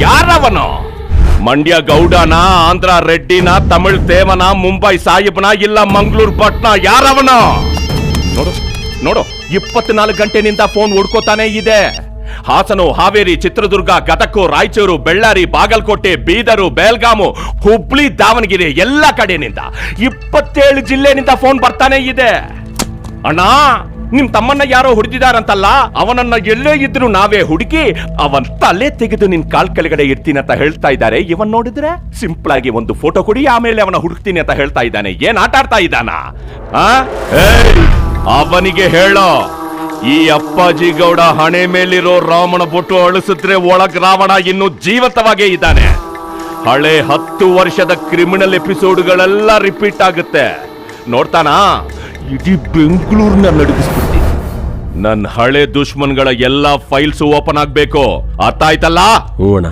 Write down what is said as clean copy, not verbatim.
ಯಾರವನು? ಮಂಡ್ಯ ಗೌಡನ, ಆಂಧ್ರ ರೆಡ್ಡಿನ, ತಮಿಳ್ ತೇವನ, ಮುಂಬೈ ಸಾಹಿಬ್ನ, ಇಲ್ಲ ಮಂಗಳೂರು ಭಟ್ನ? ಯಾರವನು? ನೋಡು ನೋಡು, 24 ಗಂಟೆನಿಂದ ಫೋನ್ ಹುಡ್ಕೋತಾನೆ ಇದೆ. ಹಾಸನ, ಹಾವೇರಿ, ಚಿತ್ರದುರ್ಗ, ಗದಗ, ರಾಯಚೂರು, ಬೆಳ್ಳಾರಿ, ಬಾಗಲಕೋಟೆ, ಬೀದರು, ಬೆಳಗಾಮು, ಹುಬ್ಳಿ, ದಾವಣಗೆರೆ ಎಲ್ಲ ಕಡೆನಿಂದ 27 ಜಿಲ್ಲೆನಿಂದ ಫೋನ್ ಬರ್ತಾನೆ ಇದೆ. ಅಣ್ಣ, ನಿಮ್ ತಮ್ಮನ್ನ ಯಾರೋ ಹುಡುಗಿದಾರಂತಲ್ಲ, ಅವನನ್ನ ಎಲ್ಲೇ ಇದ್ರು ನಾವೇ ಹುಡುಕಿ ಅವನ್ ತಲೆ ತೆಗೆದು ನಿನ್ ಕಾಲ್ ಕೆಳಗಡೆ ಇರ್ತೀನಿ ಅಂತ ಹೇಳ್ತಾ ಇದ್ದಾರೆ. ಇವನ್ ನೋಡಿದ್ರೆ ಸಿಂಪಲ್ ಆಗಿ ಒಂದು ಫೋಟೋ ಕೊಡಿ, ಆಮೇಲೆ ಅವನ ಹುಡುಕ್ತೀನಿ ಅಂತ ಹೇಳ್ತಾ ಇದ್ದಾನೆ. ಏನ್ ಆಟ ಆಡ್ತಾ ಇದ್ದಾನ? ಅವನಿಗೆ ಹೇಳೋ, ಈ ಅಪ್ಪಾಜಿ ಗೌಡ ಹಣೆ ಮೇಲಿರೋ ರಾಮನ ಬೊಟ್ಟು ಅಳಿಸಿದ್ರೆ ಒಳಗ್ ರಾವಣ ಇನ್ನೂ ಜೀವಂತವಾಗೇ ಇದ್ದಾನೆ. ಹಳೆ 10 ವರ್ಷದ ಕ್ರಿಮಿನಲ್ ಎಪಿಸೋಡ್ಗಳೆಲ್ಲ ರಿಪೀಟ್ ಆಗುತ್ತೆ. ನೋಡ್ತಾನಾ, ಇಡೀ ಬೆಂಗಳೂರಿನ ನಡುಗಿಸ್ಬಿಡ್ತೀನಿ. ನನ್ನ ಹಳೆ ದುಶ್ಮನ್ಗಳ ಎಲ್ಲಾ ಫೈಲ್ಸ್ ಓಪನ್ ಆಗ್ಬೇಕು. ಅರ್ಥ ಆಯ್ತಲ್ಲ? ಹೂಣ.